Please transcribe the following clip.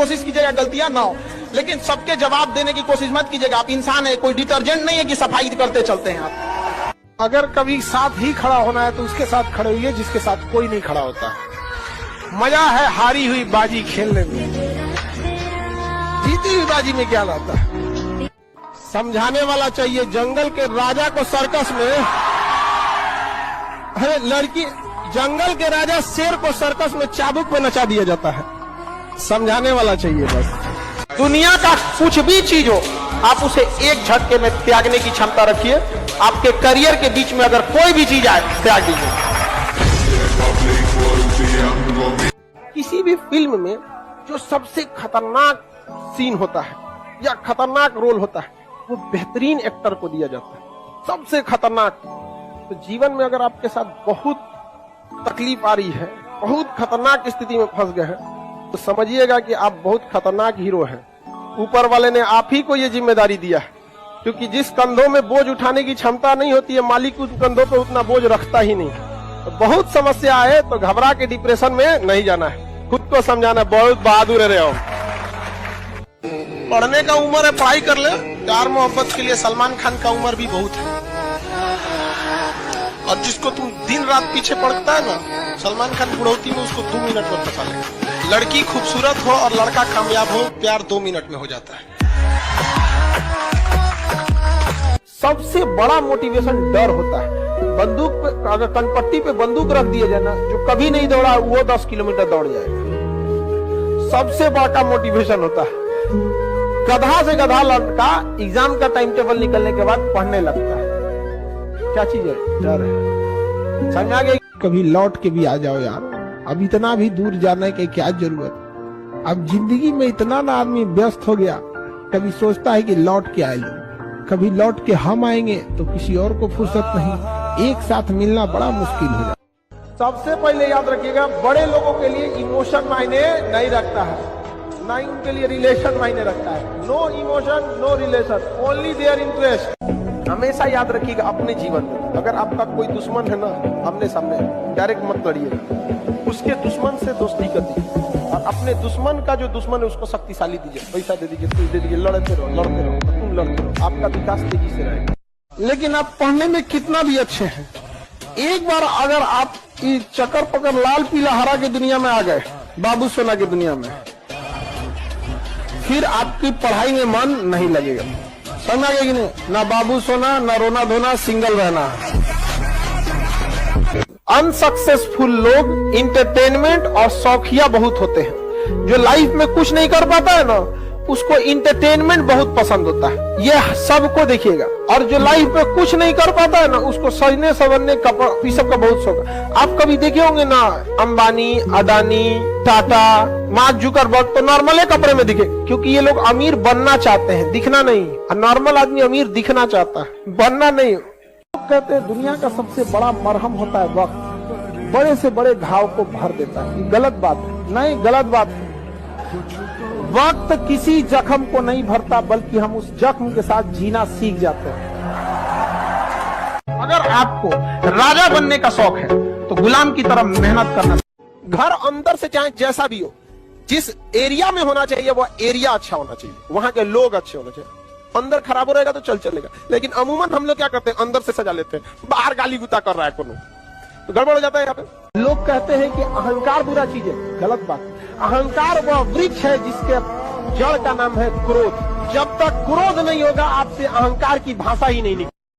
कोशिश कीजिएगा गलतियां ना हो, लेकिन सबके जवाब देने की कोशिश मत कीजिएगा। आप इंसान है, कोई डिटर्जेंट नहीं है कि सफाई करते चलते हैं आप। अगर कभी साथ ही खड़ा होना है तो उसके साथ खड़े हुए जिसके साथ कोई नहीं खड़ा होता। मजा है हारी हुई बाजी खेलने में, जीती हुई बाजी में क्या लाता है। समझाने वाला चाहिए। जंगल के राजा को सर्कस में, अरे लड़की, जंगल के राजा शेर को सर्कस में चाबुक पे नचा दिया जाता है। समझाने वाला चाहिए बस। दुनिया का कुछ भी चीज हो, आप उसे एक झटके में त्यागने की क्षमता रखिए। आपके करियर के बीच में अगर कोई भी चीज आए, त्याग दीजिए। किसी भी फिल्म में जो सबसे खतरनाक सीन होता है या खतरनाक रोल होता है, वो बेहतरीन एक्टर को दिया जाता है, सबसे खतरनाक। तो जीवन में अगर आपके साथ बहुत तकलीफ आ रही है, बहुत खतरनाक स्थिति में फंस गए हैं, तो समझिएगा कि आप बहुत खतरनाक हीरो हैं। ऊपर वाले ने आप ही को ये जिम्मेदारी दिया है, क्योंकि जिस कंधों में बोझ उठाने की क्षमता नहीं होती है, मालिक उस कंधों पे उतना बोझ रखता ही नहीं। तो बहुत समस्या आए तो घबरा के डिप्रेशन में नहीं जाना है, खुद को समझाना। बहुत बहादुर रहे हो। पढ़ने का उम्र है, पढ़ाई कर ले। प्यार मोहब्बत के लिए सलमान खान का उम्र भी बहुत है। और जिसको तुम दिन रात पीछे पड़ता है ना, सलमान खान बुढ़ौती में उसको 2 मिनट में फंसा ले। लड़की खूबसूरत हो और लड़का कामयाब हो, प्यार 2 मिनट में हो जाता है। सबसे बड़ा मोटिवेशन डर होता है। बंदूक पे, अगर कनपट्टी पे बंदूक रख दिया जाए ना, जो कभी नहीं दौड़ा वो 10 किलोमीटर दौड़ जाएगा। सबसे बड़ा मोटिवेशन होता है। गधा से गधा लड़का एग्जाम का टाइम टेबल निकलने के बाद पढ़ने लगता है। क्या चीज है? डर है। समझ आ गई? कभी लौट के भी आ जाओ यार, अब इतना भी दूर जाने की क्या जरूरत। अब जिंदगी में इतना ना आदमी व्यस्त हो गया, कभी सोचता है कि लौट के आए लो, कभी लौट के हम आएंगे तो किसी और को फुर्सत नहीं। एक साथ मिलना बड़ा मुश्किल हो जाता। सबसे पहले याद रखिएगा, बड़े लोगों के लिए इमोशन मायने नहीं रखता है, ना ही उनके लिए रिलेशन मायने रखता है। No emotion no relation, only their interest. हमेशा याद रखिएगा अपने जीवन में, अगर आपका कोई दुश्मन है ना, आमने सामने डायरेक्ट मत लड़िएगा, उसके दुश्मन से दोस्ती कर दीजिए। और अपने दुश्मन का जो दुश्मन है उसको शक्तिशाली दीजिए, पैसा दे दीजिए, कुछ दे दीजिए, लड़ते रहो, तुम लड़ते रहो, आपका विकास तेजी से रहेगा। लेकिन आप पढ़ने में कितना भी अच्छे हैं, एक बार अगर आप चक्कर पकड़ लाल पीला हरा की दुनिया में आ गए, बाबू सोना की दुनिया में, फिर आपकी पढ़ाई में मन नहीं लगेगा। समझ आ गया कि नहीं? ना बाबू सोना, ना रोना धोना, सिंगल रहना। अनसक्सेसफुल लोग इंटरटेनमेंट और शौकिया बहुत होते हैं। जो लाइफ में कुछ नहीं कर पाता है ना, उसको इंटरटेनमेंट बहुत पसंद होता है। ये सबको देखिएगा। और जो लाइफ में कुछ नहीं कर पाता है ना, उसको सजने संवरने ये सब का बहुत शौक है। आप कभी देखे होंगे ना, अंबानी, अडानी, टाटा, मार्क जुकरबर्ग तो नॉर्मल कपड़े में दिखे, क्योंकि ये लोग अमीर बनना चाहते हैं, दिखना नहीं। और नॉर्मल आदमी अमीर दिखना चाहता है, बनना नहीं। लोग कहते हैं दुनिया का सबसे बड़ा मरहम होता है वक्त, बड़े से बड़े घाव को भर देता है। गलत बात है, नहीं गलत बात है। वक्त किसी जख्म को नहीं भरता, बल्कि हम उस जख्म के साथ जीना सीख जाते हैं। अगर आपको राजा बनने का शौक है तो गुलाम की तरह मेहनत करना। घर अंदर से चाहे जैसा भी हो, जिस एरिया में होना चाहिए वो एरिया अच्छा होना चाहिए, वहां के लोग अच्छे होने चाहिए। अंदर खराब हो रहेगा तो चलेगा। लेकिन अमूमन हम लोग क्या करते हैं, अंदर से सजा लेते हैं, बाहर गाली गुता कर रहा है कोनो, तो गड़बड़ हो जाता है। यहाँ पे लोग कहते हैं कि अहंकार बुरा चीज है, गलत बात। अहंकार वह वृक्ष है जिसके जड़ का नाम है क्रोध। जब तक क्रोध नहीं होगा, आपसे अहंकार की भाषा ही नहीं निकलेगी।